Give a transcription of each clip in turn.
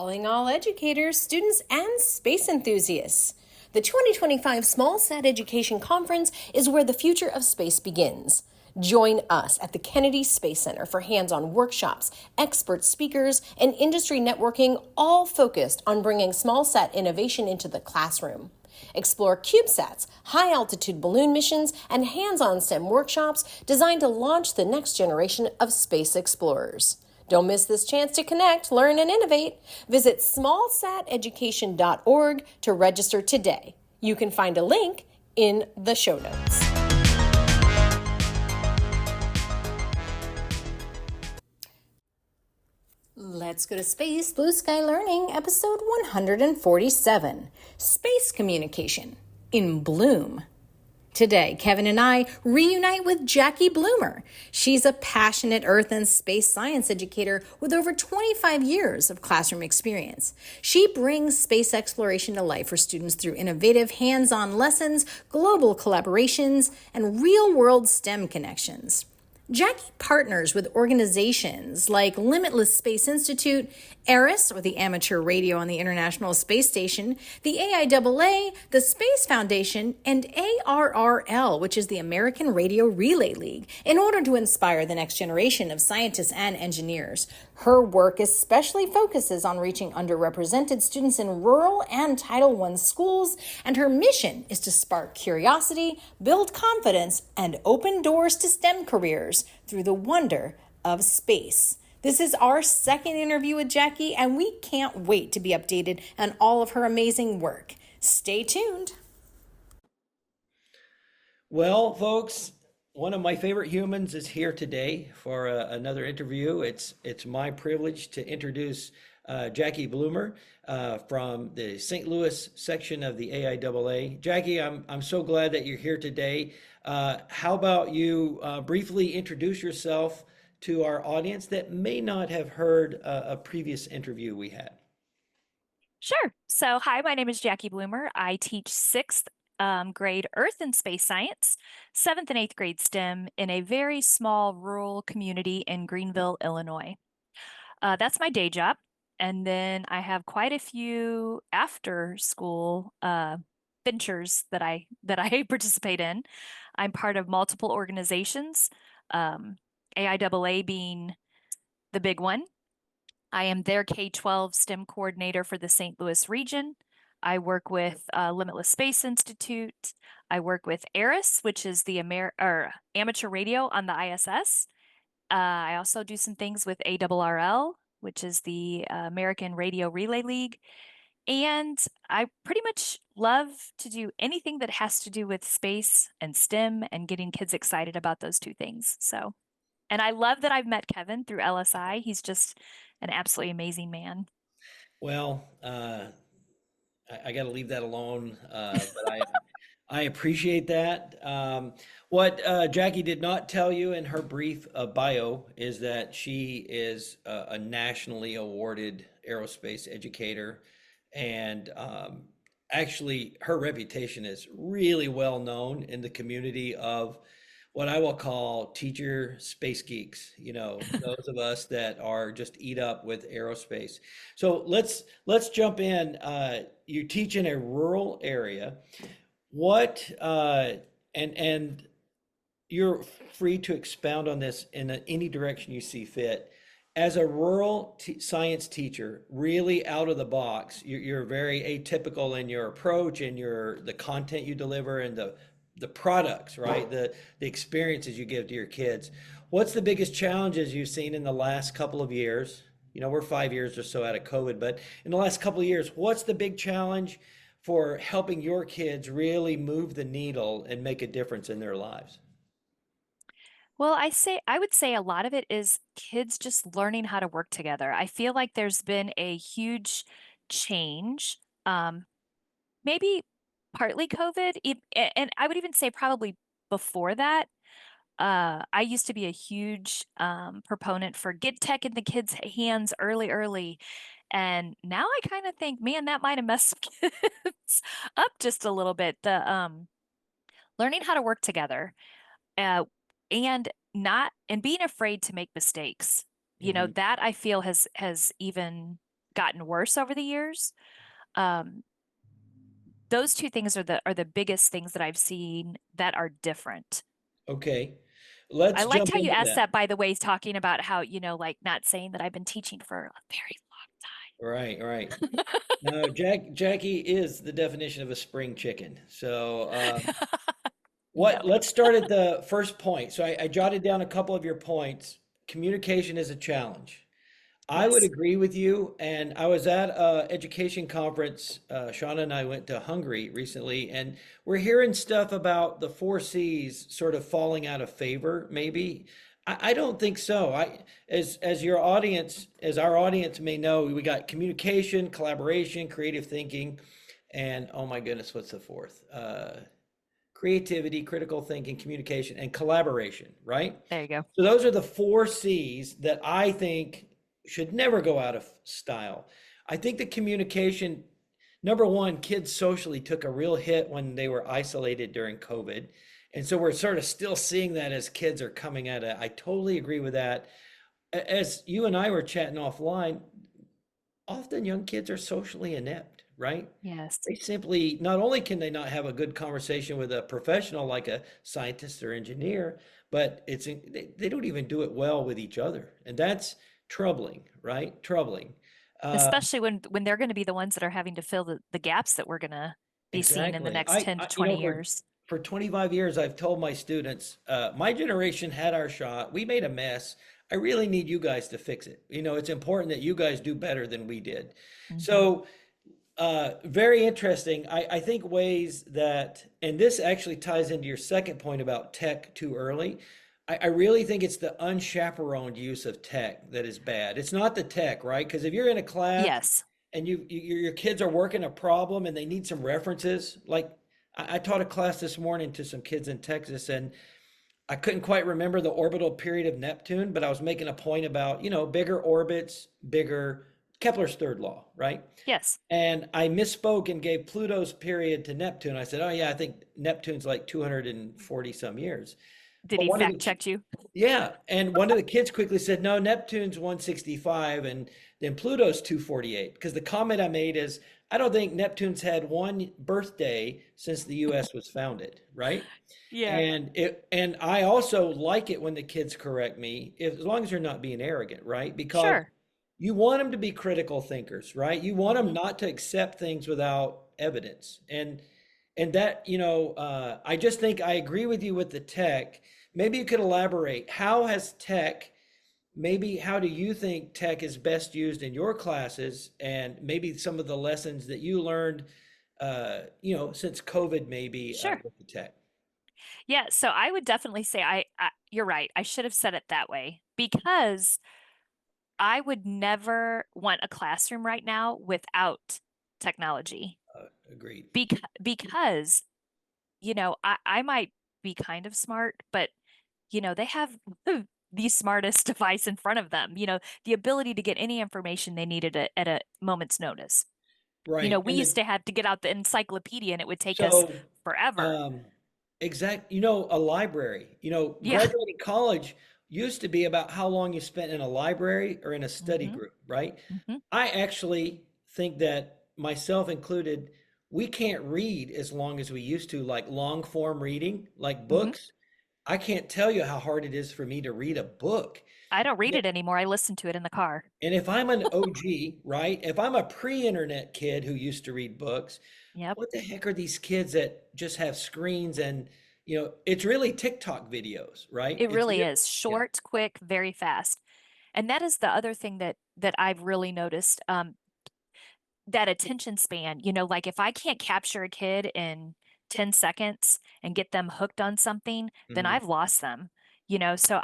Calling all educators, students, and space enthusiasts. The 2025 Small Sat Education Conference is where the future of space begins. Join us at the Kennedy Space Center for hands-on workshops, expert speakers, and industry networking, all focused on bringing small sat innovation into the classroom. Explore CubeSats, high-altitude balloon missions, and hands-on STEM workshops designed to launch the next generation of space explorers. Don't miss this chance to connect, learn, and innovate. Visit smallsateducation.org to register today. You can find a link in the show notes. Let's go to Space Blue Sky Learning, episode 147, Space Communication in BLUM. Today, Kevin and I reunite with Jackie Blumer. She's a passionate Earth and space science educator with over 25 years of classroom experience. She brings space exploration to life for students through innovative hands-on lessons, global collaborations, and real-world STEM connections. Jackie partners with organizations like Limitless Space Institute, ARRL, or the Amateur Radio on the International Space Station, the AIAA, the Space Foundation, and ARRL, which is the American Radio Relay League, in order to inspire the next generation of scientists and engineers. Her work especially focuses on reaching underrepresented students in rural and Title I schools, and her mission is to spark curiosity, build confidence, and open doors to STEM careers through the wonder of space. This is our second interview with Jackie, and we can't wait to be updated on all of her amazing work. Stay tuned. Well, folks, one of my favorite humans is here today for another interview. It's my privilege to introduce Jackie Blumer from the St. Louis section of the AIAA. Jackie, I'm so glad that you're here today. How about you briefly introduce yourself to our audience that may not have heard a previous interview we had? Sure. So, hi, my name is Jackie Blumer. I teach sixth grade Earth and Space Science, seventh and eighth grade STEM in a very small rural community in Greenville, Illinois. That's my day job. And then I have quite a few after school ventures that I participate in. I'm part of multiple organizations, AIAA being the big one. I am their K-12 STEM coordinator for the St. Louis region. I work with Limitless Space Institute. I work with ARRL, which is the amateur radio on the ISS. I also do some things with ARRL, which is the American Radio Relay League. And I pretty much love to do anything that has to do with space and STEM and getting kids excited about those two things. So, and I love that I've met Kevin through LSI. He's just an absolutely amazing man. Well, I got to leave that alone, but I appreciate that. What Jackie did not tell you in her brief bio is that she is a nationally awarded aerospace educator, and actually her reputation is really well known in the community of what I will call teacher space geeks, those of us that are just eat up with aerospace. So let's jump in. You teach in a rural area. What and you're free to expound on this in any direction you see fit. As a rural science teacher, really out of the box, you're very atypical in your approach and the content you deliver and the products, right? The experiences you give to your kids. What's the biggest challenges you've seen in the last couple of years? We're 5 years or so out of COVID, but in the last couple of years, what's the big challenge for helping your kids really move the needle and make a difference in their lives? Well, I would say a lot of it is kids just learning how to work together. I feel like there's been a huge change, maybe partly COVID, and I would even say probably before that. I used to be a huge proponent for get tech in the kids' hands early. And now I kind of think, man, that might have messed kids up just a little bit. The learning how to work together. And being afraid to make mistakes, Mm-hmm. that I feel has even gotten worse over the years. Um, those two things are the biggest things that I've seen that are different. Okay. I Let's liked jump how you into asked that. that, by the way, talking about how, like not saying that I've been teaching for a very Right, right. long time. No, Jackie is the definition of a spring chicken. So, No. let's start at the first point. So I jotted down a couple of your points. Communication is a challenge. I would Yes. agree with you. And I was at a education conference. Shauna and I went to Hungary recently, and we're hearing stuff about the four C's sort of falling out of favor, maybe. I don't think so. As your audience, as our audience may know, we got communication, collaboration, creative thinking, and oh my goodness, what's the fourth? Creativity, critical thinking, communication, and collaboration, right? There you go. So those are the four C's that I think should never go out of style. I think the communication, number one, kids socially took a real hit when they were isolated during COVID. And so we're sort of still seeing that as kids are coming at it. I totally agree with that. As you and I were chatting offline, often young kids are socially inept, right? Yes. They simply, not only can they not have a good conversation with a professional like a scientist or engineer, but they don't even do it well with each other. And that's troubling, right? Troubling. Uh, Especially when they're going to be the ones that are having to fill the gaps that we're going to be seeing in the exactly. next 10 to You 20 know, years. for 25 years, I've told my students, my generation had our shot. We made a mess. I really need you guys to fix it. You know, it's important that you guys do better than we did. Hmm. So, very interesting. I think ways that, and this actually ties into your second point about tech too early. I really think it's the unchaperoned use of tech that is bad. It's not the tech, right? Because if you're in a class Yes. and your kids are working a problem and they need some references, like I taught a class this morning to some kids in Texas, and I couldn't quite remember the orbital period of Neptune, but I was making a point about, bigger orbits, bigger Kepler's third law, right? Yes. And I misspoke and gave Pluto's period to Neptune. I said, "Oh yeah, I think Neptune's like 240 some years." Did But he fact check you? yeah, and one of the kids quickly said, "No, Neptune's 165 and then Pluto's 248." Because the comment I made is, I don't think Neptune's had one birthday since the US was founded, right? Yeah. And I also like it when the kids correct me, as long as they're not being arrogant, right? Because Sure. you want them to be critical thinkers, right? You want them Hmm. not to accept things without evidence. And that, I just think I agree with you with the tech. Maybe you could elaborate. How has tech, maybe how do you think tech is best used in your classes, and maybe some of the lessons that you learned, since COVID, maybe Sure. with the tech? Yeah. So I would definitely say you're right. I should have said it that way because I would never want a classroom right now without technology. Agreed. Because, I might be kind of smart, but they have the smartest device in front of them, the ability to get any information they needed at a moment's notice. Right. We used to have to get out the encyclopedia and it would take us So, forever. um, a library, Yeah. graduating college used to be about how long you spent in a library or in a study Hmm. group, right? Hmm. I actually think that, myself included, we can't read as long as we used to, like long form reading, like Hmm. books. I can't tell you how hard it is for me to read a book. I don't read it anymore. I listen to it in the car. And if I'm an OG, right? If I'm a pre-internet kid who used to read books, Yep. what the heck are these kids that just have screens and, it's really TikTok videos, right? It It's really really, is yeah, short, quick, very fast. And that is the other thing that I've really noticed. That attention span, like if I can't capture a kid in 10 seconds and get them hooked on something, then mhm, I've lost them. So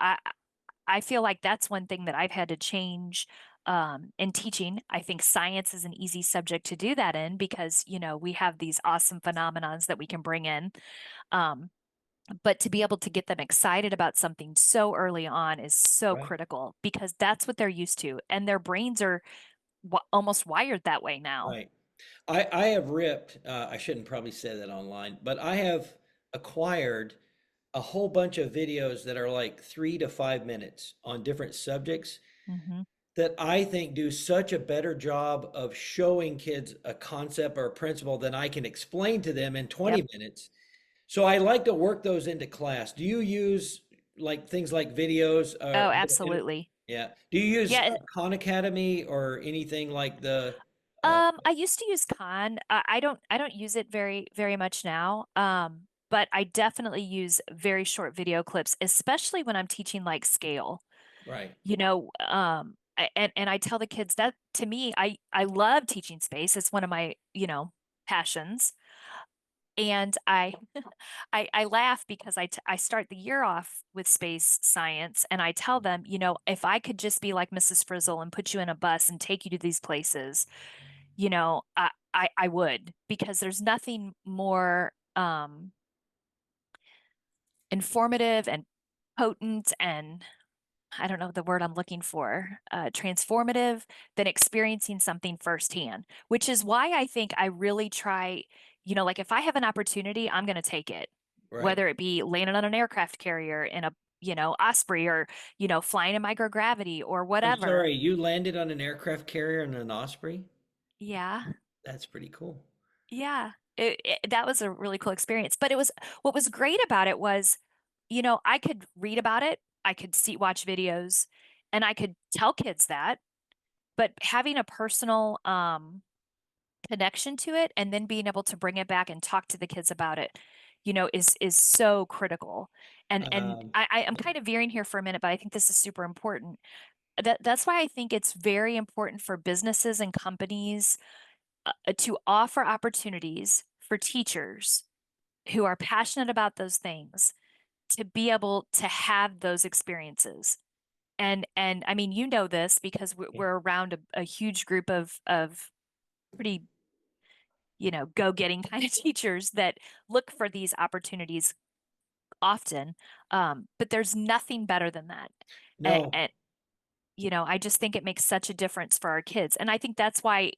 I feel like that's one thing that I've had to change in teaching. I think science is an easy subject to do that in because, we have these awesome phenomenons that we can bring in. Um, but to be able to get them excited about something so early on is so right, critical because that's what they're used to. And their brains are almost wired that way now. right. I have ripped, I shouldn't probably say that online, but I have acquired a whole bunch of videos that are like 3 to 5 minutes on different subjects Hmm. that I think do such a better job of showing kids a concept or a principle than I can explain to them in Yep. 20 minutes. So I like to work those into class. Do you use like things like videos Oh, or absolutely. yeah. Do you use Yeah. Khan Academy or anything like the I used to use Khan. I don't use it very much now. But I definitely use very short video clips, especially when I'm teaching like scale. right. And I tell the kids that to me, I love teaching space. It's one of my, passions. And I laugh because I start the year off with space science and I tell them, if I could just be like Mrs. Frizzle and put you in a bus and take you to these places, I would, because there's nothing more informative and potent and I don't know the word I'm looking for, transformative than experiencing something firsthand, which is why I think I really try, like if I have an opportunity, I'm going to take it, Right. whether it be landing on an aircraft carrier in a, Osprey or, flying in microgravity or I'm whatever. sorry, you landed on an aircraft carrier in an Osprey? Yeah. That's pretty cool. Yeah. That was a really cool experience. But what was great about it was, I could read about it, I could watch videos, and I could tell kids that, but having a personal connection to it and then being able to bring it back and talk to the kids about it, is so critical. And Um, I'm kind of veering here for a minute, but I think this is super important. That's why I think it's very important for businesses and companies to offer opportunities for teachers who are passionate about those things to be able to have those experiences. And I mean, this because we're around a huge group of pretty, go-getting kind of teachers that look for these opportunities often. But there's nothing better than that. no, And I just think it makes such a difference for our kids. And I think that's why,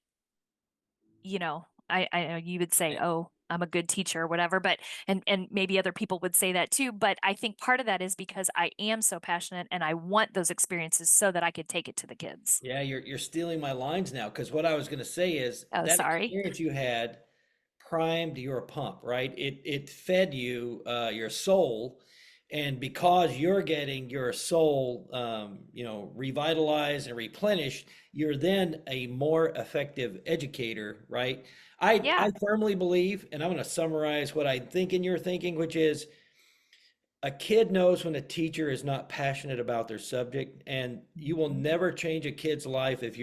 I know you would say, oh, I'm a good teacher or whatever, but and maybe other people would say that too. But I think part of that is because I am so passionate and I want those experiences so that I could take it to the kids. yeah, you're stealing my lines now because what I was going to say is Oh, that sorry. experience you had primed your pump, right? It fed you your soul, and because you're getting your soul, revitalized and replenished, you're then a more effective educator, right? I Yeah. firmly believe, and I'm going to summarize what I think and you're thinking, which is a kid knows when a teacher is not passionate about their subject, and you will Mhm. never change a kid's life if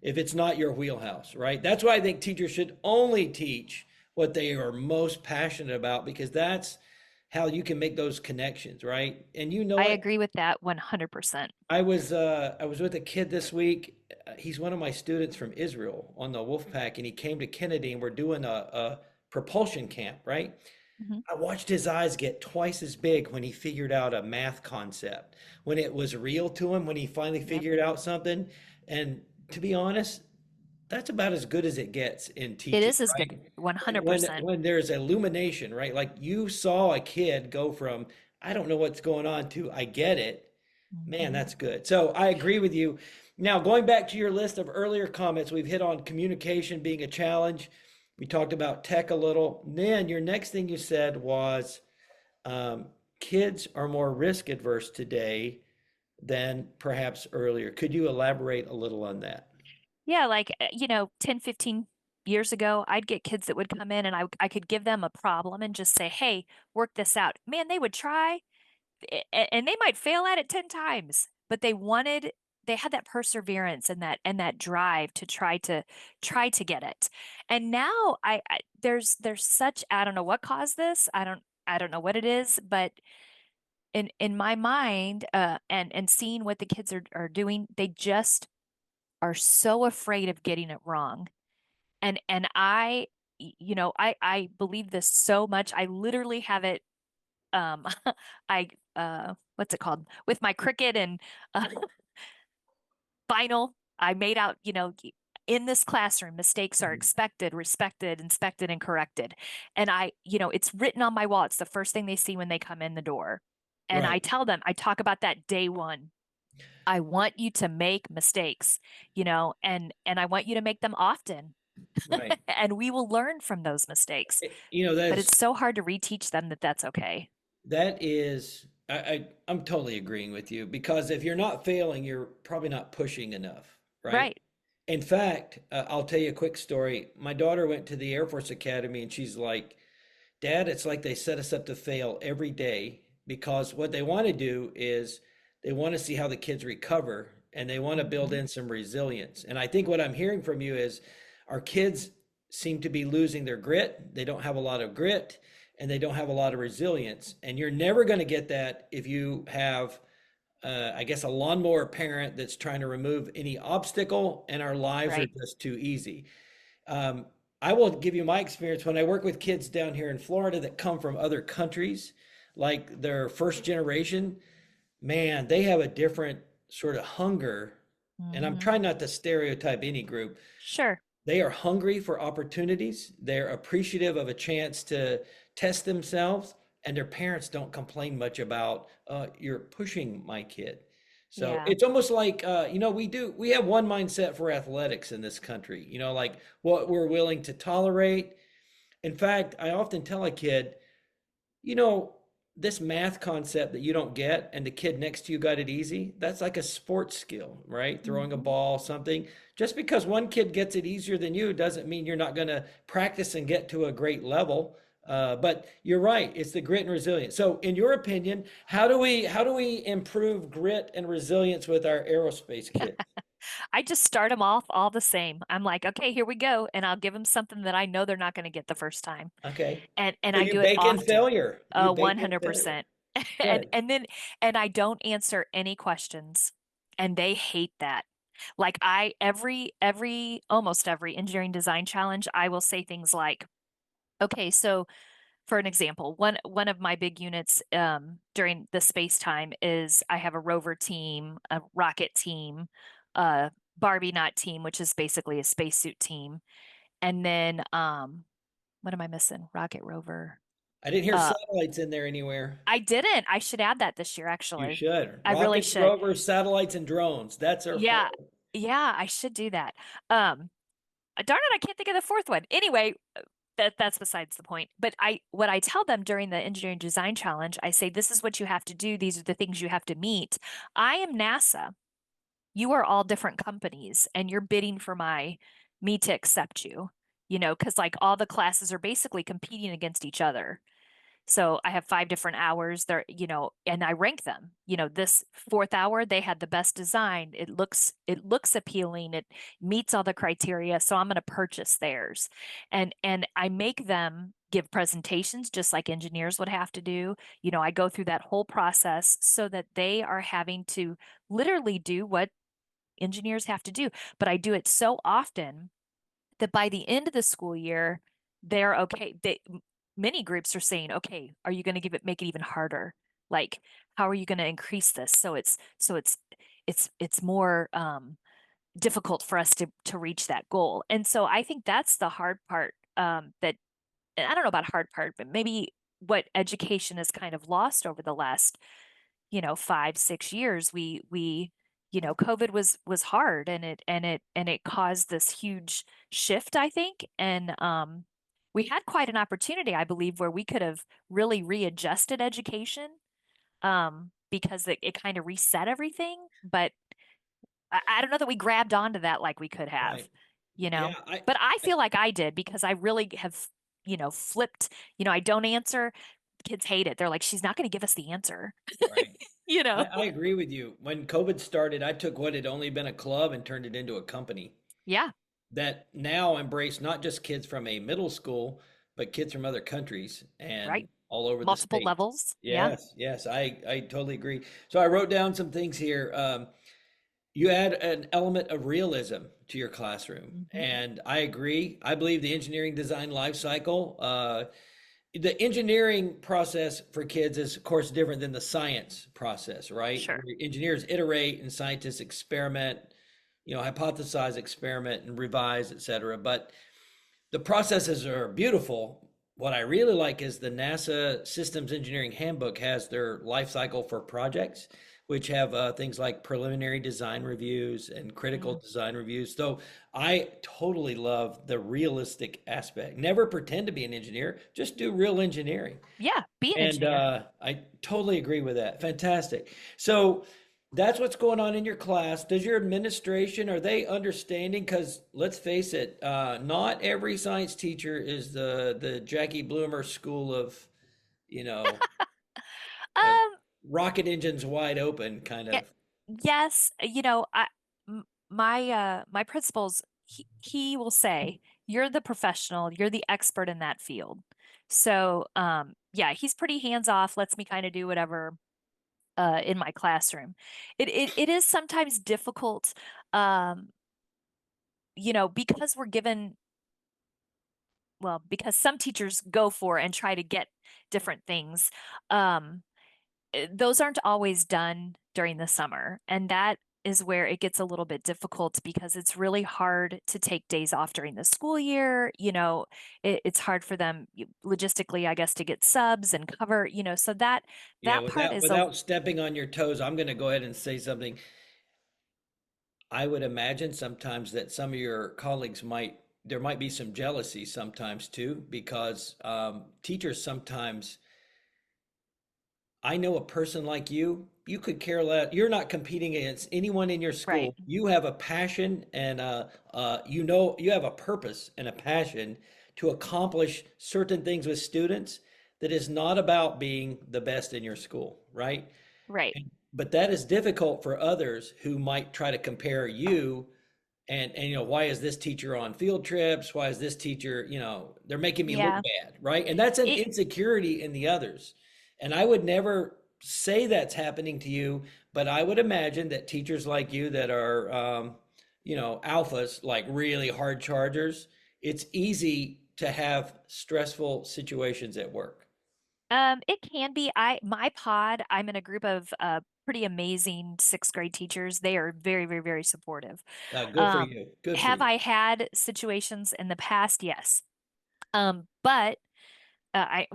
it's not your wheelhouse, right? That's why I think teachers should only teach what they are most passionate about, because that's how you can make those connections, right? And you know I what? agree with that 100%. I was with a kid this week. He's one of my students from Israel on the Wolfpack, and he came to Kennedy, and we're doing a propulsion camp, right? Mhm. I watched his eyes get twice as big when he figured out a math concept, when it was real to him, when he finally Yep. figured out something. And to be honest, that's about as good as it gets in It teaching, is as good. right? When 100%. when there's illumination, right? Like you saw a kid go from I don't know what's going on to I get it. Man, Mhm. that's good. So I agree with you. Now, going back to your list of earlier comments, we've hit on communication being a challenge. We talked about tech a little. Then your next thing you said was um, kids are more risk adverse today than perhaps earlier. Could you elaborate a little on that? Yeah, like, 10, 15 years ago, I'd get kids that would come in and I could give them a problem and just say, hey, work this out. Man, they would try and they might fail at it 10 times, but they had that perseverance and that drive to try to get it. And now there's such, I don't know what caused this. I don't know what it is, but in my mind, and seeing what the kids are doing, they just are so afraid of getting it wrong. And I believe this so much. I literally have it, um I what's it called? With my Cricut and uh, vinyl, I made out, in this classroom, mistakes are Mhm. expected, respected, inspected, and corrected. And it's written on my wall. It's the first thing they see when they come in the door. And I Right. tell them, I talk about that day one. I want you to make mistakes, and I want you to make them often. Right. And we will learn from those mistakes. You know, But that's it's so hard to reteach them that that's okay. that is I'm totally agreeing with you because if you're not failing, you're probably not pushing enough, right? Right. In fact, I'll tell you a quick story. My daughter went to the Air Force Academy and she's like, Dad, it's like they set us up to fail every day because what they want to do is they want to see how the kids recover and they want to build Mhm. in some resilience. And I think what I'm hearing from you is our kids seem to be losing their grit. They don't have a lot of grit and they don't have a lot of resilience. And you're never going to get that if you have, I guess, a lawnmower parent that's trying to remove any obstacle and our lives are Right. just too easy. Um, I will give you my experience when I work with kids down here in Florida that come from other countries, like their first generation. Man, they have a different sort of hunger. And I'm Hmm. trying not to stereotype any group. Sure. They are hungry for opportunities. They're appreciative of a chance to test themselves, and their parents don't complain much about you're pushing my kid. So Yeah. it's almost like we have one mindset for athletics in this country. Like what we're willing to tolerate. In fact, I often tell a kid, you know, this math concept that you don't get and the kid next to you got it easy, that's like a sports skill, right? Throwing a Hmm. ball, something. Just because one kid gets it easier than you doesn't mean you're not going to practice and get to a great level. But you're right, it's the grit and resilience. So, in your opinion, how do we improve grit and resilience with our aerospace kids? I just start them off all the same. I'm like, okay, here we go. And I'll give them something that I know they're not going to get the first time. Okay, And so I you do it bake in often. failure. You bake in failure. 100%. And Good. and then and I don't answer any questions. And they hate that. Like almost every engineering design challenge, I will say things like, okay, so for an example, one of my big units during the space time is I have a rover team, a rocket team, a Barbie knot team, which is basically a spacesuit team, and then what am I missing? Rocket rover. I didn't hear Uh, satellites in there anywhere. I didn't. I should add that this year, You actually. should. I really Rockets, should. rovers, satellites, and drones. That's our Yeah, four. yeah, I should do that. Um, Darn it, I can't think of the fourth one. Anyway, that's besides the point. But what I tell them during the engineering design challenge, I say, this is what you have to do. These are the things you have to meet. I am NASA. You are all different companies, and you're bidding for me to accept you. Because like all the classes are basically competing against each other. So I have 5 different hours there, and I rank them. This fourth hour, they had the best design. It looks appealing. It meets all the criteria. So I'm going to purchase theirs. And I make them give presentations just like engineers would have to do. I go through that whole process so that they are having to literally do what engineers have to do. But I do it so often that by the end of the school year, they're okay. Many groups are saying, okay, are you going to make it even harder? Like, how are you going to increase this? So it's more difficult for us to reach that goal. And so I think that's the hard part. That and I don't know about hard part, but maybe what education has kind of lost over the last 5, 6 years. COVID was hard, and it caused this huge shift, I think. And we had quite an opportunity, I believe, where we could have really readjusted education, because it kind of reset everything. But I don't know that we grabbed onto that like we could have, Right. you Yeah. know. But I feel like I did, because I really have, flipped. I don't answer. Kids hate it. They're like, she's not going to give us the answer, Right. you I, know. I agree with you. When COVID started, I took what had only been a club and turned it into a company Yeah, that now embrace not just kids from a middle school, but kids from other countries and right. all over the Multiple state. levels. Yeah. Yes, yes, I totally agree. So I wrote down some things here. You add an element of realism to your classroom, Hmm. and I agree. I believe the engineering design life cycle, the engineering process for kids is, of course, different than the science process, right? Sure. Where engineers iterate and scientists experiment, hypothesize, experiment, and revise, et cetera. But the processes are beautiful what I really like is the NASA Systems Engineering Handbook has their life cycle for projects, which have things like preliminary design reviews and critical Mm. design reviews. So I totally love the realistic aspect. Never pretend to be an engineer, just do real engineering. Yeah, be an And engineer. I totally agree with that. Fantastic. So that's what's going on in your class. Does your administration, are they understanding? Because let's face it, not every science teacher is the Jackie Blumer school of, you know, uh, Um, rocket engines wide open kind yeah, of. yes, my principals, he will say, you're the professional, you're the expert in that field. So, yeah, he's pretty hands off, lets me kind of do whatever in my classroom. It is sometimes difficult, um, because we're given, well, because some teachers go for and try to get different things. Um, those aren't always done during the summer, and that is where it gets a little bit difficult because it's really hard to take days off during the school year. It's hard for them logistically, I guess, to get subs and cover, so Yeah, that part without is a without stepping on your toes, I'm going to go ahead and say something. I would imagine sometimes that some of your colleagues there might be some jealousy sometimes too, because teachers sometimes, I know a person like you could care less. You're not competing against anyone in your right. school. You have a passion and you have a purpose and a passion to accomplish certain things with students that is not about being the best in your school, right? Right. But that is difficult for others who might try to compare you and why is this teacher on field trips? Why is this teacher, they're making me look Yeah. bad, right? And that's an It insecurity in the others. And I would never say that's happening to you, but I would imagine that teachers like you that are alphas, like really hard chargers, it's easy to have stressful situations at work. it can be. I'm in a group of pretty amazing sixth grade teachers. They are very, very, very supportive. Good for Um, you. Good for have you. I had situations in the past? Yes. But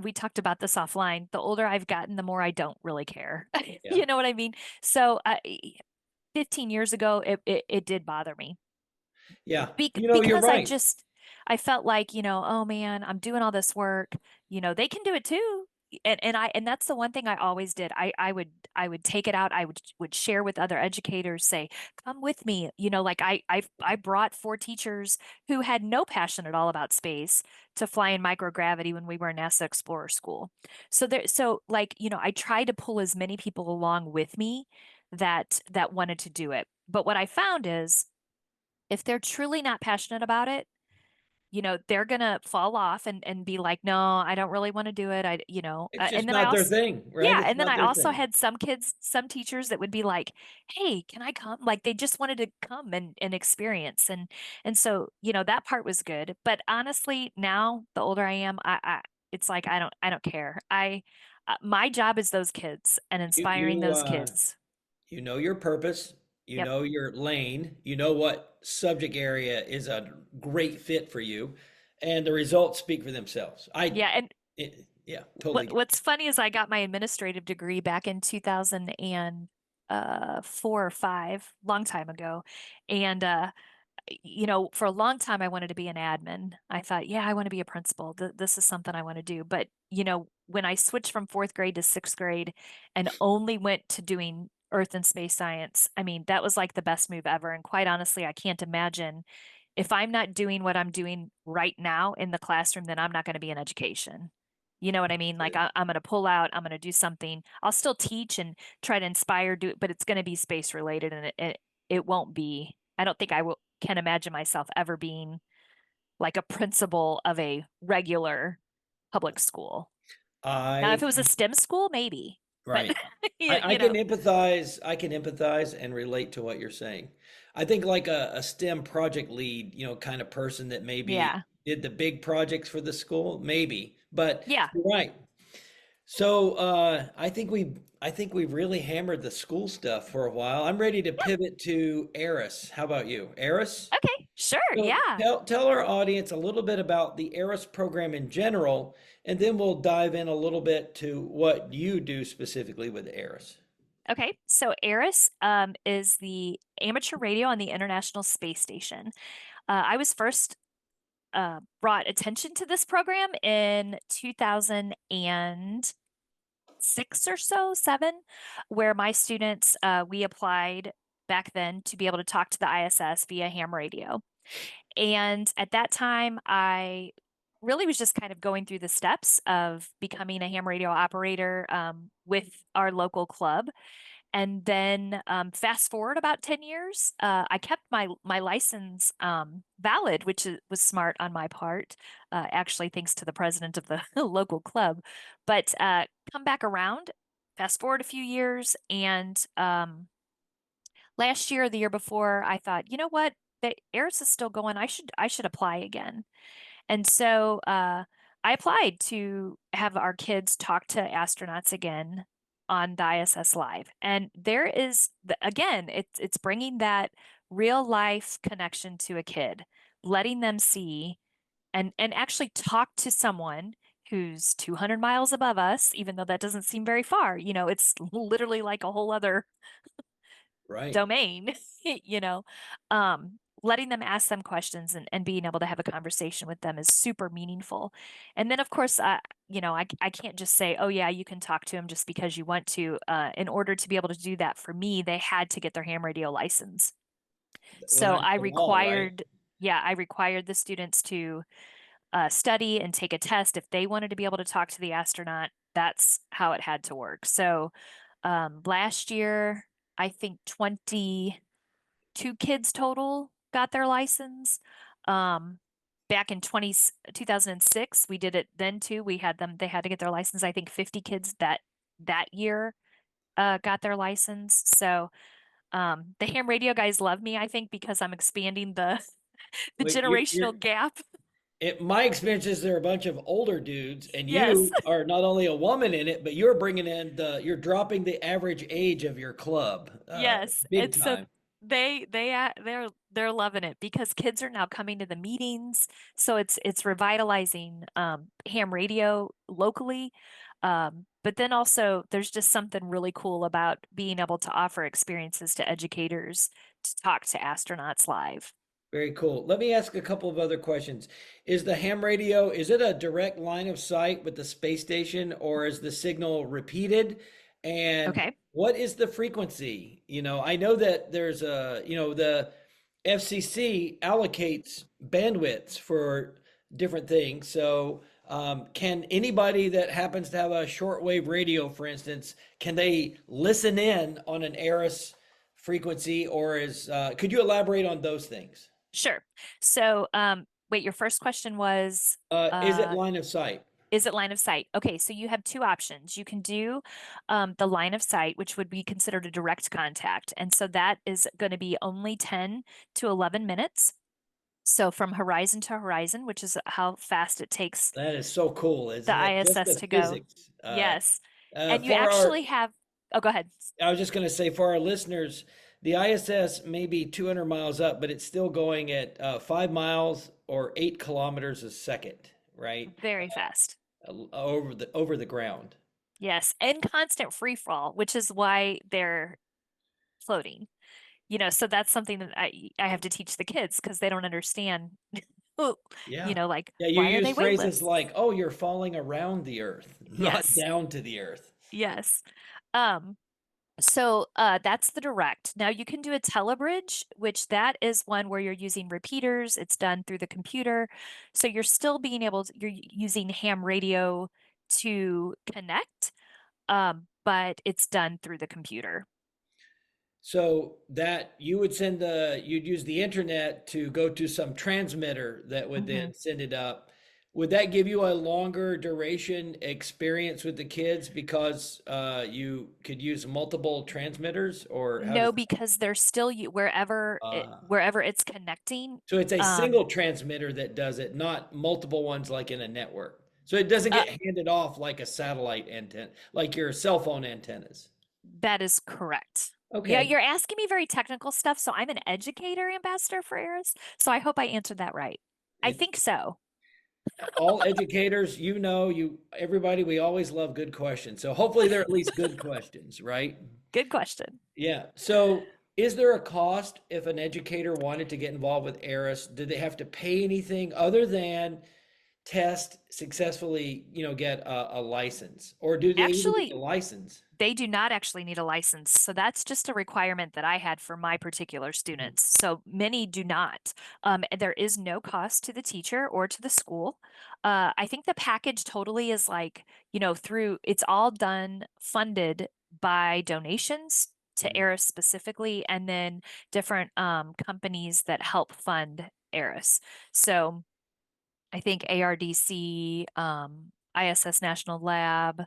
we talked about this offline. The older I've gotten, the more I don't really care. Yeah. You know what I mean? So 15 years ago, it did bother me Yeah. You're because right. I felt like, oh man, I'm doing all this work, they can do it too. And that's the one thing I always did. I would take it out. I would share with other educators, say, come with me. Like I brought four teachers who had no passion at all about space to fly in microgravity when we were in NASA Explorer School. So like, I tried to pull as many people along with me that wanted to do it. But what I found is if they're truly not passionate about it, they're gonna fall off and be like, no, I don't really want to do it. It's And just then I not their also, thing, right? yeah, It's and then not I their also thing. had some teachers that would be like, hey, can I come? Like they just wanted to come and experience. And so, that part was good. But honestly, now the older I am, it's like I don't care. My job is those kids and You inspiring you those uh kids. you know your purpose, you Yep. know your lane, you know what subject area is a great fit for you, and the results speak for themselves. Yeah, and Yeah, totally. what's funny is I got my administrative degree back in 2004 or five, long time ago. And for a long time I wanted to be an admin. I thought, yeah, I want to be a principal. This is something I want to do. But, when I switched from fourth grade to sixth grade and only went to doing earth and space science, I mean, that was like the best move ever. And quite honestly, I can't imagine if I'm not doing what I'm doing right now in the classroom, then I'm not going to be in education. You know what I mean? Like I'm going to pull out, I'm going to do something. I'll still teach and try to inspire, do it, but it's going to be space related, and it won't be. I don't think can imagine myself ever being like a principal of a regular public school. Now, if I it was a STEM school, maybe, but Right. you, I you can know, empathize. I can empathize and relate to what you're saying. I think like a STEM project lead, kind of person that maybe yeah, did the big projects for the school, maybe. But yeah. you're right. So I think we've really hammered the school stuff for a while. I'm ready to pivot to Eris. How about you? Eris? Okay. Sure, So yeah. tell our audience a little bit about the ARRIS program in general, and then we'll dive in a little bit to what you do specifically with ARRIS. Okay, so ARRIS is the amateur radio on the International Space Station. I was first brought attention to this program in 2006 or so, seven, where my students, we applied back then to be able to talk to the ISS via ham radio. And at that time, I really was just kind of going through the steps of becoming a ham radio operator with our local club. And then fast forward about 10 years, I kept my license valid, which was smart on my part, actually, thanks to the president of the local club. But come back around, fast forward a few years, and last year or the year before, I thought, you know what? The AIRS is still going. I should apply again. And so I applied to have our kids talk to astronauts again on the ISS Live. And there is, again, it's bringing that real life connection to a kid, letting them see and actually talk to someone who's 200 miles above us, even though that doesn't seem very far. It's literally like a whole other Right. domain, you know, letting them ask them questions and being able to have a conversation with them is super meaningful. And then, of course, I can't just say, oh, yeah, you can talk to them just because you want to. In order to be able to do that for me, they had to get their ham radio license. Well, So that's the law, right? I required the students to study and take a test. If they wanted to be able to talk to the astronaut, that's how it had to work. So last year, I think 22 kids total got their license. Back in 2006, we did it then too. They had to get their license. I think 50 kids that year got their license. So the ham radio guys love me, I think, because I'm expanding the the Well, you're generational gap. my experience is they're a bunch of older dudes, and Yes. you are not only a woman in it, but you're bringing in you're dropping the average age of your club, Yes, big and so time. they're loving it because kids are now coming to the meetings. So it's revitalizing ham radio locally. But then also there's just something really cool about being able to offer experiences to educators to talk to astronauts live. Very cool. Let me ask a couple of other questions. Is the ham radio, is it a direct line of sight with the space station, or is the signal repeated? And Okay. what is the frequency? I know that there's the FCC allocates bandwidths for different things. So, can anybody that happens to have a shortwave radio, for instance, can they listen in on an ARIS frequency, or could you elaborate on those things? Sure. So wait, your first question was Is it line of sight? is it line of sight? Okay, so you have two options. You can do the line of sight, which would be considered a direct contact. And so that is going to be only 10 to 11 minutes. So from horizon to horizon, which is how fast it takes That is so cool, the isn't it? Just ISS the to go. physics. Yes. And you For our, actually have, oh, go ahead. I was just going to say, for our listeners, the ISS may be 200 miles up, but it's still going at 5 miles or 8 kilometers a second, right? Very fast. Over the ground. Yes. And constant free fall, which is why they're floating. So that's something that I have to teach the kids because they don't understand, Yeah. like Yeah, you why are use they phrases weightless? like, "Oh, you're falling around the earth, not Yes, down to the earth." yes. Um, so that's the direct. Now you can do a telebridge, which that is one where you're using repeaters. It's done through the computer. So you're still being able to, you're using ham radio to connect, but it's done through the computer. So that you'd use the internet to go to some transmitter that would Mhm. then send it up. Would that give you a longer duration experience with the kids because you could use multiple transmitters, or how No, does because they're still uh, wherever it's connecting. so it's a Um, single transmitter that does it, not multiple ones like in a network. So it doesn't uh, get handed off like a satellite antenna, like your cell phone antennas. that is correct. Yeah, Okay. you're asking me very technical stuff, so I'm an educator ambassador for ARRS. So I hope I answered that right. I It, think so. all educators, everybody, we always love good questions. So hopefully they're at least good questions, right? Good question. Yeah. So is there a cost if an educator wanted to get involved with ARRIS? Do they have to pay anything other than test successfully, get a license? Or do they even need Actually, a license? they do not actually need a license. So that's just a requirement that I had for my particular Mhm. students. So many do not. And there is no cost to the teacher or to the school. I think the package totally is like, it's all done funded by donations to Mhm. ARRIS specifically, and then different companies that help fund ARRIS. So I think ARDC, ISS National Lab,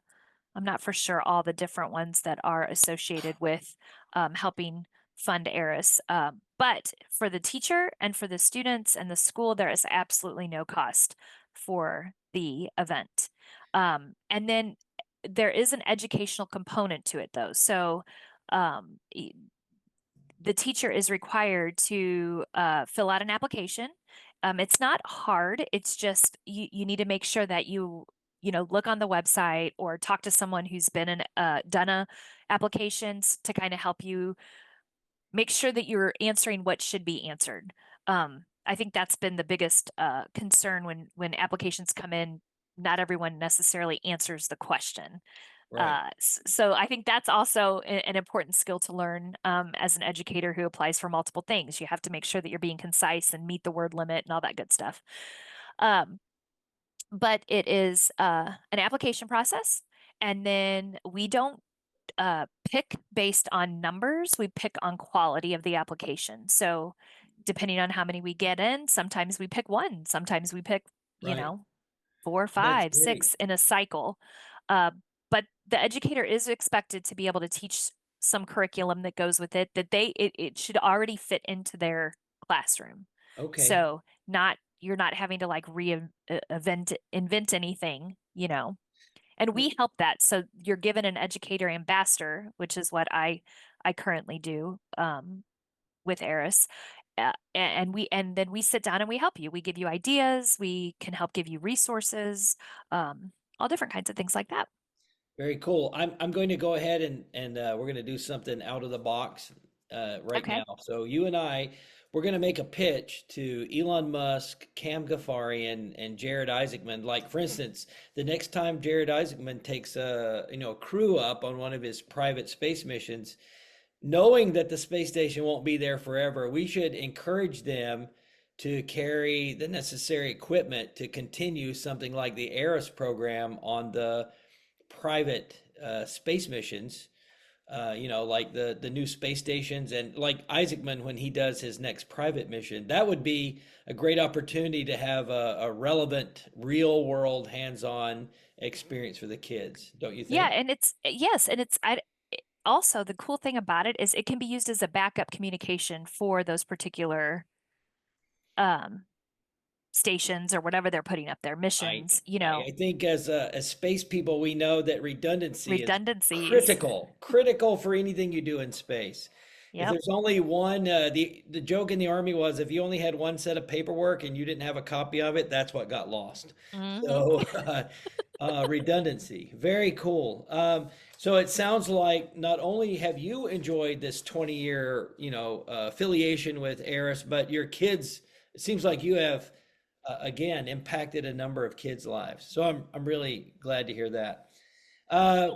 I'm not for sure all the different ones that are associated with helping fund ARIS. But for the teacher and for the students and the school, there is absolutely no cost for the event. And then there is an educational component to it, though. So the teacher is required to fill out an application. It's not hard. It's just you need to make sure that you look on the website or talk to someone who's been done applications to kind of help you make sure that you're answering what should be answered. I think that's been the biggest concern when applications come in. Not everyone necessarily answers the question. Right. So I think that's also an important skill to learn as an educator who applies for multiple things. You have to make sure that you're being concise and meet the word limit and all that good stuff. Um, but it is an application process, and then we don't pick based on numbers. We pick on quality of the application. So depending on how many we get in, sometimes we pick one, sometimes we pick, Right. 4, That's 5, great. 6 in a cycle. Uh, but the educator is expected to be able to teach some curriculum that goes with it that it should already fit into their classroom. Okay. So you're not having to like invent anything, and we help that. So you're given an educator ambassador, which is what I currently do with Eris. And then we sit down and we help you. We give you ideas. We can help give you resources, all different kinds of things like that. Very cool. I'm going to go ahead and we're going to do something out of the box right Okay. now. So you and we're going to make a pitch to Elon Musk, Cam Ghaffarian, and Jared Isaacman. Like for instance, the next time Jared Isaacman takes a crew up on one of his private space missions, knowing that the space station won't be there forever, we should encourage them to carry the necessary equipment to continue something like the ARIS program on the private space missions, like the new space stations, and like Isaacman when he does his next private mission. That would be a great opportunity to have a relevant, real world, hands on experience for the kids, don't you Yeah, think? and yes, and also the cool thing about it is it can be used as a backup communication for those particular um, stations or whatever they're putting up their I missions, I think as space people, we know that redundancy is redundancies. critical for anything you do in space. If Yep. there's only one, the joke in the army was if you only had one set of paperwork and you didn't have a copy of it, that's what got lost. Hmm. So redundancy, very cool. So it sounds like not only have you enjoyed this 20-year, affiliation with Eris, but your kids. It seems like you have again impacted a number of kids' lives. So I'm really glad to hear that. Uh,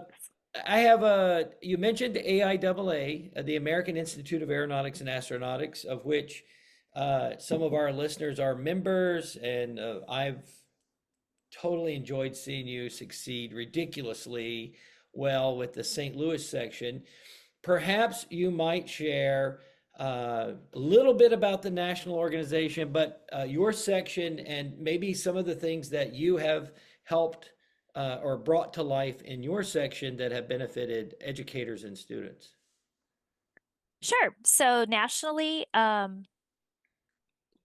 I have you mentioned AIAA, the American Institute of Aeronautics and Astronautics, of which some of our listeners are members, and I've totally enjoyed seeing you succeed ridiculously well with the St. Louis section. Perhaps you might share a little bit about the national organization, but your section and maybe some of the things that you have helped or brought to life in your section that have benefited educators and students. Sure. So nationally,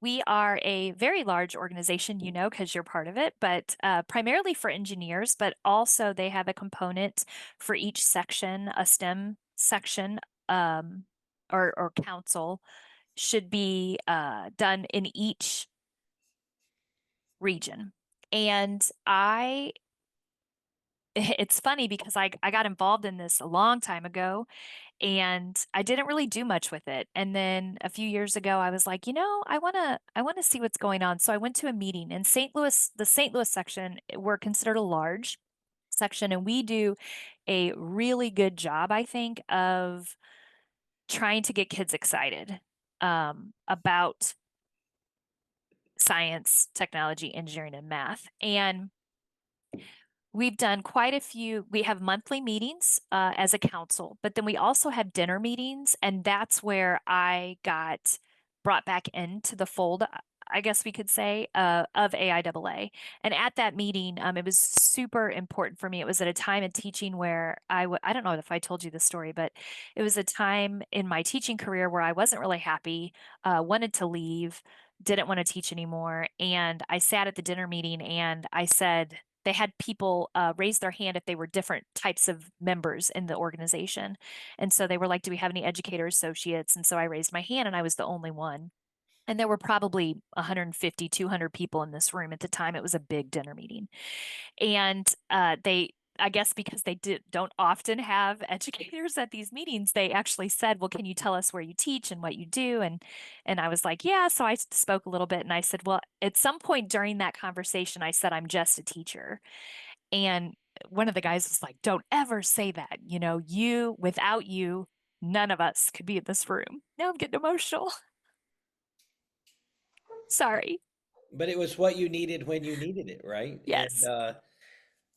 we are a very large organization, because you're part of it, but primarily for engineers, but also they have a component for each section, a STEM section or council should be done in each region. And it's funny because I got involved in this a long time ago and I didn't really do much with it. And then a few years ago, I was like, I want to see what's going on. So I went to a meeting in St. Louis, the St. Louis section, we're considered a large section, and we do a really good job, I think, of trying to get kids excited about science, technology, engineering, and math. And we've done quite a few. We have monthly meetings as a council, but then we also have dinner meetings, and that's where I got brought back into the fold, I guess we could say, of AIAA. And at that meeting, it was super important for me. It was at a time in teaching where I don't know if I told you the story, but it was a time in my teaching career where I wasn't really happy, wanted to leave, didn't want to teach anymore. And I sat at the dinner meeting and I said, they had people raise their hand if they were different types of members in the organization. And so they were like, do we have any educator associates? And so I raised my hand and I was the only one. And there were probably 150, 200 people in this room at the time. It was a big dinner meeting. And I guess because don't often have educators at these meetings, they actually said, well, can you tell us where you teach and what you do? And I was like, yeah. So I spoke a little bit and I said, well, at some point during that conversation, I said, I'm just a teacher. And one of the guys was like, don't ever say that. Without you, none of us could be in this room. Now I'm getting emotional. Sorry. But it was what you needed when you needed it, right? And Yes.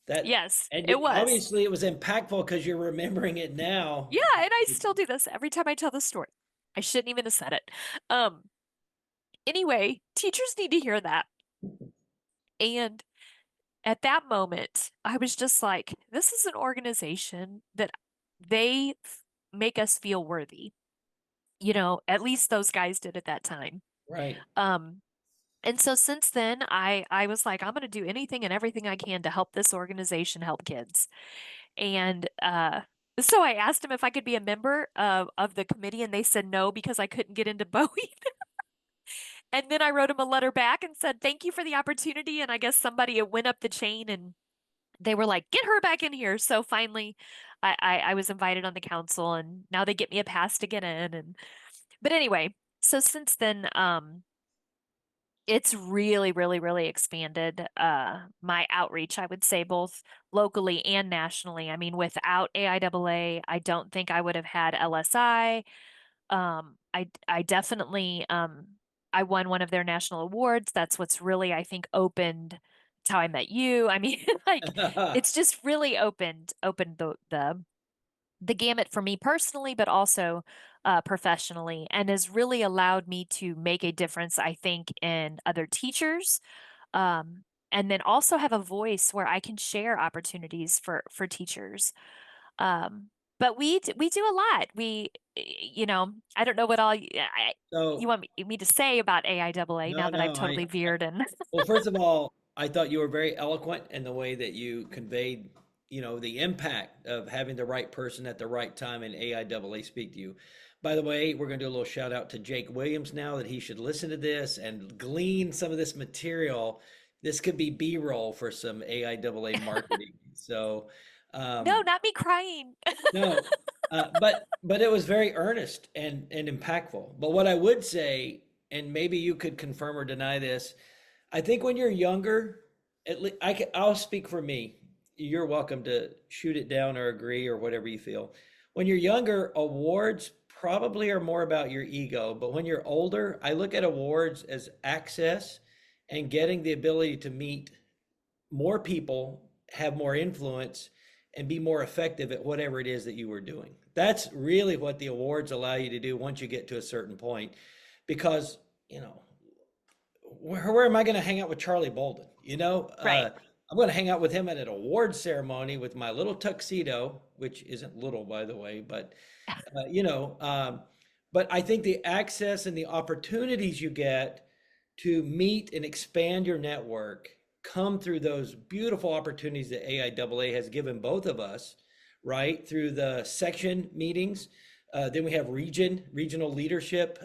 that, Yes, and it was. obviously it was impactful because you're remembering it now. Yeah, and I still do this every time I tell the story. I shouldn't even have said it. Um, anyway, teachers need to hear that. And at that moment, I was just like, this is an organization that they make us feel worthy. At least those guys did at that time. Right. Um, and so since then, I was like, I'm going to do anything and everything I can to help this organization help kids. And so I asked them if I could be a member of the committee, and they said no because I couldn't get into Bowie. And then I wrote them a letter back and said, thank you for the opportunity. And I guess somebody went up the chain and they were like, get her back in here. So finally, I was invited on the council, and now they get me a pass to get in. But anyway, so since then, it's really, really, really expanded my outreach, I would say, both locally and nationally. I mean, without AIAA, I don't think I would have had LSI. I definitely I won one of their national awards. That's what's really, I think, opened. It's how I met you. I mean, like it's just really opened the gamut for me personally, but also professionally, and has really allowed me to make a difference, I think, in other teachers. And then also have a voice where I can share opportunities for teachers. Um, but we do a lot. I don't know what all you So, want me to say about AIAA now no, that I've no, totally veered and well, first of all, I thought you were very eloquent in the way that you conveyed, the impact of having the right person at the right time in AIAA speak to you. By the way, we're going to do a little shout out to Jake Williams now that he should listen to this and glean some of this material. This could be B-roll for some AIAA marketing. So, no, um, not me crying. no, but it was very earnest and impactful. But what I would say, and maybe you could confirm or deny this, I think when you're younger, at least I'll speak for me. You're welcome to shoot it down or agree or whatever you feel. When you're younger, awards probably are more about your ego. But when you're older, I look at awards as access and getting the ability to meet more people, have more influence, and be more effective at whatever it is that you were doing. That's really what the awards allow you to do once you get to a certain point. Because, where am I going to hang out with Charlie Bolden? Right. I'm going to hang out with him at an award ceremony with my little tuxedo, which isn't little, by the way, but uh, you know, um, but I think the access and the opportunities you get to meet and expand your network come through those beautiful opportunities that AIAA has given both of us, right? Through the section meetings, Then we have regional leadership.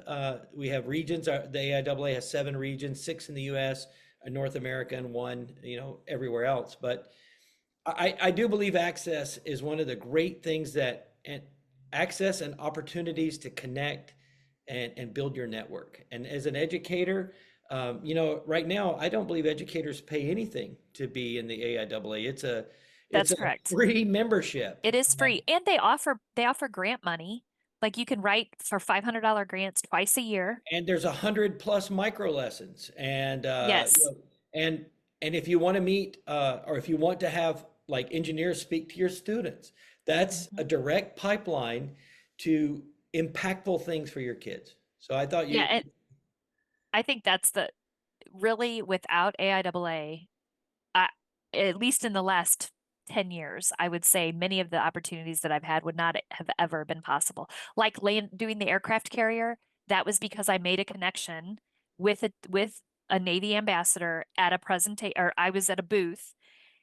We have regions. The AIAA has 7 regions, 6 in the U.S., North America, and 1, everywhere else. But I do believe access is one of the great things and access and opportunities to connect and build your network. And as an educator, right now, I don't believe educators pay anything to be in the AIAA. It's That's a correct. free membership. It is free, and they offer grant money. Like you can write for $500 grants twice a year. And there's 100+ micro lessons, and Yes. and if you want to meet or if you want to have like engineers speak to your students, that's a Mhm. direct pipeline to impactful things for your kids. So I thought Yeah, you and I think that's the really without AIAA, I, at least in the last 10 years, I would say many of the opportunities that I've had would not have ever been possible. Like doing the aircraft carrier, that was because I made a connection with a Navy ambassador at a presentation, or I was at a booth.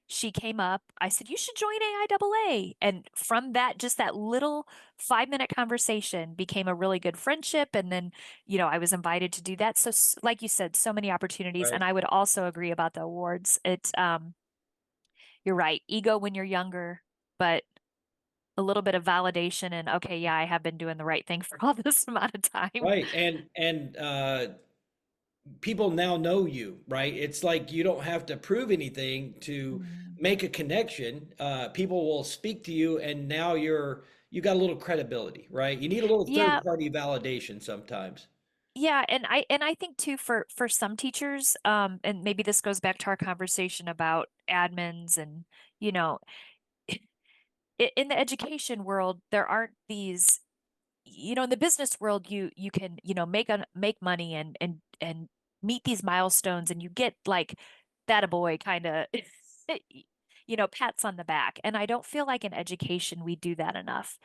She came up. I said, "You should join AIAA." And from that, just that little 5-minute conversation became a really good friendship. And then, I was invited to do that. So, like you said, so many opportunities. right, And I would also agree about the awards. You're right, ego when you're younger, but a little bit of validation and, okay, yeah, I have been doing the right thing for all this amount of time. right, and people now know you, right? It's like you don't have to prove anything to Mm. make a connection. People will speak to you, and now you got a little credibility, right? You need a little third Yeah, party validation sometimes. yeah, and I think too for some teachers, and maybe this goes back to our conversation about admins and, you know, in the education world, there aren't these, in the business world, you can, make money and meet these milestones, and you get like that a boy kind of pats on the back. And I don't feel like in education we do that enough.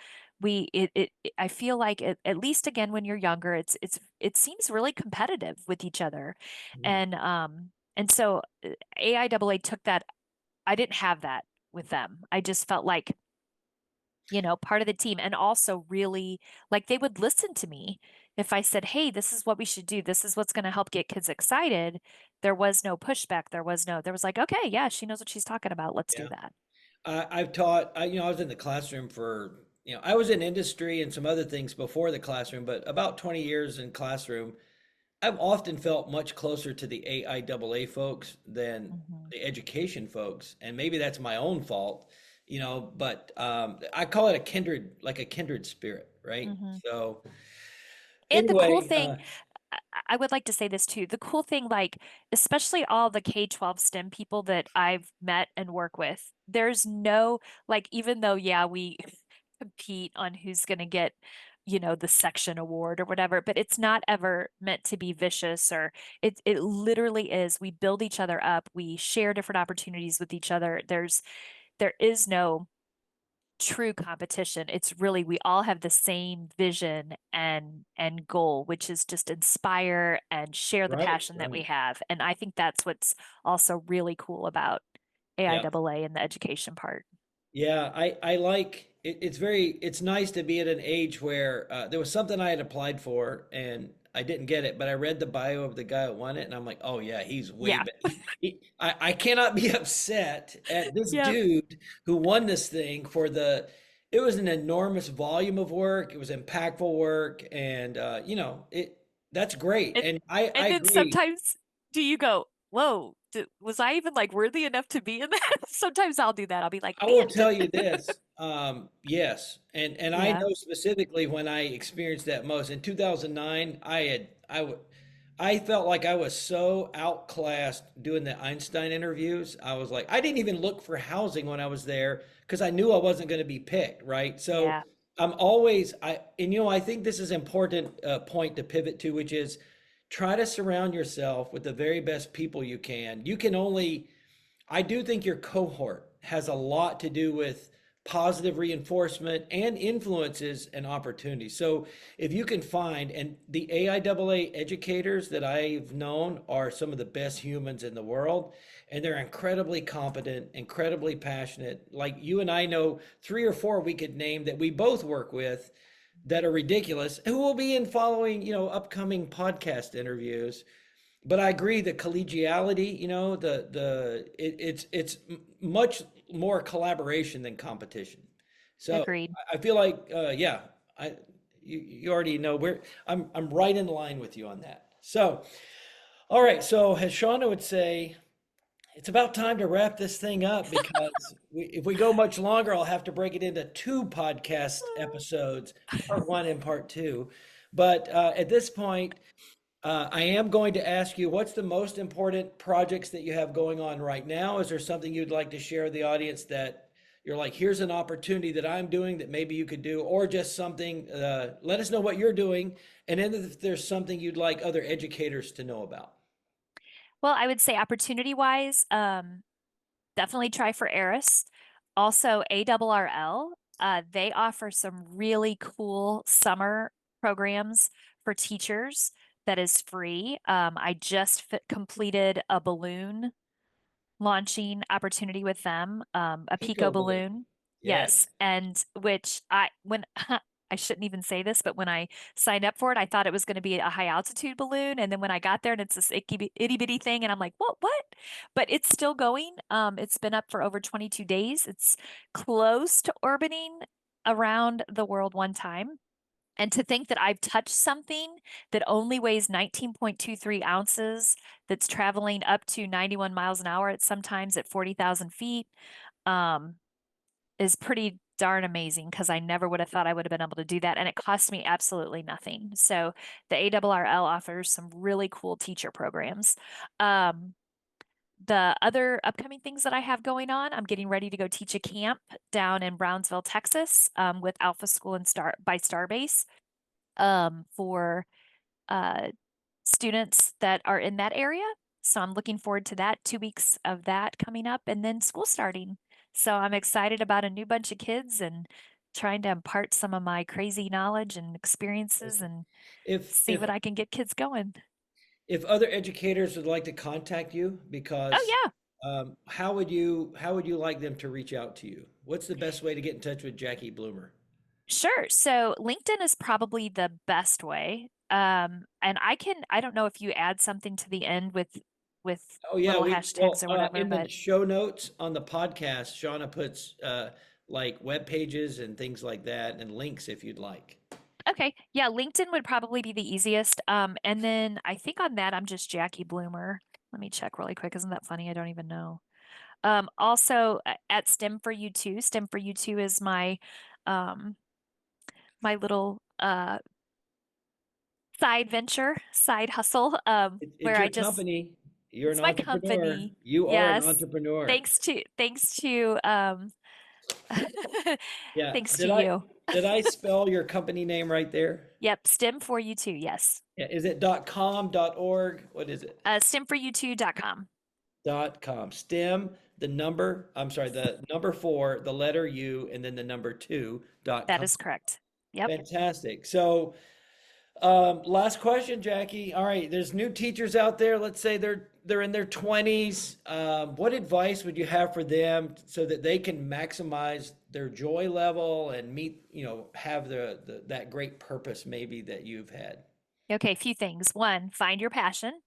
I feel like at least again when you're younger, it seems really competitive with each other. Mm. And so AIAA took that. I didn't have that with them. I just felt like, part of the team, and also really like they would listen to me if I said, "Hey, this is what we should do. This is what's going to help get kids excited." There was no pushback. There was like, "Okay, yeah, she knows what she's talking about. Let's do Yeah. that." I've taught, I was in the classroom for, I was in industry and some other things before the classroom, but about 20 years in classroom. I've often felt much closer to the AIAA folks than Mhm. the education folks, and maybe that's my own fault, but I call it like a kindred spirit, right? Mhm. So And the cool anyway, thing, I would like to say this too. The cool thing, like, especially all the K-12 STEM people that I've met and work with, there's no, like, even though, yeah, we compete on who's going to get, the section award or whatever, but it's not ever meant to be vicious, or it literally is. We build each other up. We share different opportunities with each other. There is no true competition. It's really we all have the same vision and goal, which is just inspire and share the right, passion that we right. have. And I think that's what's also really cool about Yeah. AIAA and the education part. Yeah, I like it. It's nice to be at an age where there was something I had applied for and I didn't get it, but I read the bio of the guy that won it, and I'm like, oh yeah, he's way Yeah. better. I cannot be upset at this Yep. dude who won this thing it was an enormous volume of work. It was impactful work, and that's great. And And I and then agree. sometimes do you go, whoa, was I even like worthy enough to be in that? Sometimes I'll do that. I'll be like, I man, will tell you this, yes, and I yeah. know specifically when I experienced that most in 2009. I felt like I was so outclassed doing the Einstein interviews. I was like, I didn't even look for housing when I was there because I knew I wasn't going to be picked, right? So Yeah. I'm always and I think this is important point to pivot to, which is try to surround yourself with the very best people you can. I do think your cohort has a lot to do with positive reinforcement and influences and opportunities. So if you can find, and the AIAA educators that I've known are some of the best humans in the world, and they're incredibly competent, incredibly passionate. Like you and I know 3 or 4 we could name that we both work with that are ridiculous, who will be in following, upcoming podcast interviews. But I agree that collegiality, much more collaboration than competition. So Agreed. I feel like, yeah, I you already know where I'm right in line with you on that. So, all right. So as Shauna would say, it's about time to wrap this thing up because if we go much longer, I'll have to break it into two podcast episodes, part one and part two. But at this point, I am going to ask you, what's the most important projects that you have going on right now? Is there something you'd like to share with the audience that you're like, here's an opportunity that I'm doing that maybe you could do, or just something, let us know what you're doing. And then if there's something you'd like other educators to know about. Well, I would say opportunity wise, definitely try for ARRIS. Also, ARRL, they offer some really cool summer programs for teachers that is free. I just completed a balloon launching opportunity with them, a Pico Pico balloon. balloon. Yeah. Yes. And which when I shouldn't even say this, but when I signed up for it, I thought it was going to be a high altitude balloon. And then when I got there and it's this itty bitty thing, and I'm like, what? But it's still going. It's been up for over 22 days. It's close to orbiting around the world one time. And to think that I've touched something that only weighs 19.23 ounces, that's traveling up to 91 miles an hour at sometimes at 40,000 feet, um, is pretty darn amazing because I never would have thought I would have been able to do that. And it cost me absolutely nothing. So the ARRL offers some really cool teacher programs. The other upcoming things that I have going on, I'm getting ready to go teach a camp down in Brownsville, Texas, with Alpha School and by Starbase, for students that are in that area. So I'm looking forward to that, 2 weeks of that coming up and then school starting. So I'm excited about a new bunch of kids and trying to impart some of my crazy knowledge and experiences and If see if what I can get kids going. if other educators would like to contact you, Oh because yeah, how would you like them to reach out to you? What's the best way to get in touch with Jackie Blumer? sure. So LinkedIn is probably the best way. And I don't know if you add something to the end with Oh yeah, little we hashtags well or whatever, in the but show notes on the podcast, Shauna puts like web pages and things like that and links if you'd like. okay. Yeah, LinkedIn would probably be the easiest. And then I think on that I'm just Jackie Blumer. Let me check really quick. Isn't that funny? I don't even know. Also at STEM for You Too. STEM for You Too is um my little side venture, side hustle, It's where I your just company. You're it's an my entrepreneur. company. You are an Yes. entrepreneur. Thanks to Yeah. thanks to Did I you. did I spell your company name right there? Yep, STEM for You Too. Yes. Yeah. Is it .com, .org? What is it? STEMforyou2.com. .com. STEM, I'm sorry, the number four, the letter U, and then the number two, That .com. is correct. Yep. Fantastic. So, last question, Jackie. All right, there's new teachers out there. Let's say they're in their 20s. What advice would you have for them so that they can maximize their joy level and meet, have that great purpose maybe that you've had? Okay, a few things. One, find your passion.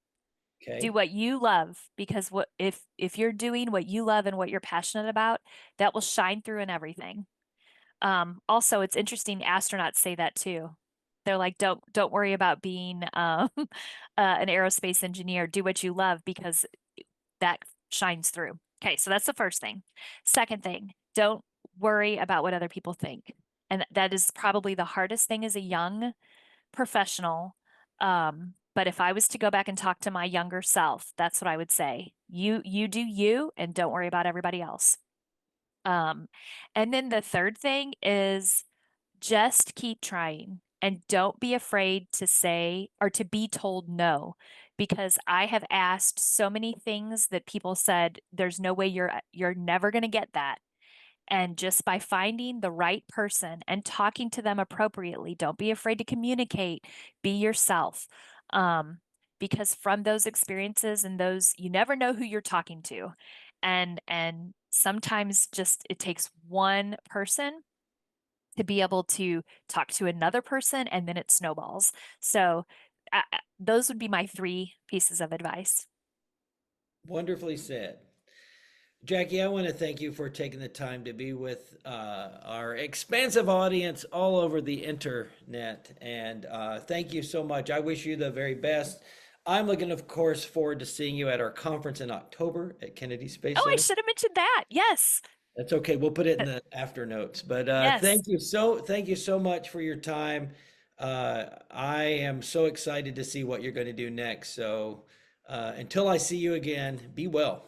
Do Okay. what you love because what if you're doing what you love and what you're passionate about, that will shine through in everything. Also, it's interesting, astronauts say that too. They're like, don't worry about being an aerospace engineer. Do what you love because that shines through. Okay, so that's the first thing. Second thing, don't worry about what other people think. And that is probably the hardest thing as a young professional. But if I was to go back and talk to my younger self, that's what I would say. You do you and don't worry about everybody else. Um, and then the third thing is just keep trying and don't be afraid to say or to be told no, because I have asked so many things that people said, there's no way you're never going to get that. And just by finding the right person and talking to them appropriately, don't be afraid to communicate, be yourself. Um, because from those experiences and those, you never know who you're talking to. And sometimes just it takes one person to be able to talk to another person, and then it snowballs. So those would be my 3 pieces of advice. Wonderfully said. Jackie, I want to thank you for taking the time to be with our expansive audience all over the internet. And thank you so much. I wish you the very best. I'm looking, of course, forward to seeing you at our conference in October at Kennedy Space Oh, I Center. should have mentioned that. Yes. That's okay. We'll put it in the after notes. But Yes. thank you so much for your time. I am so excited to see what you're going to do next. So until I see you again, be well.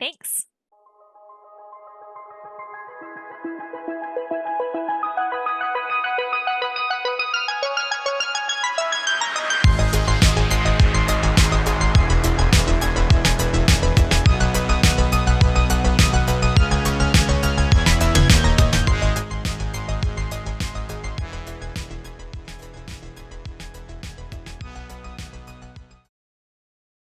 Thanks.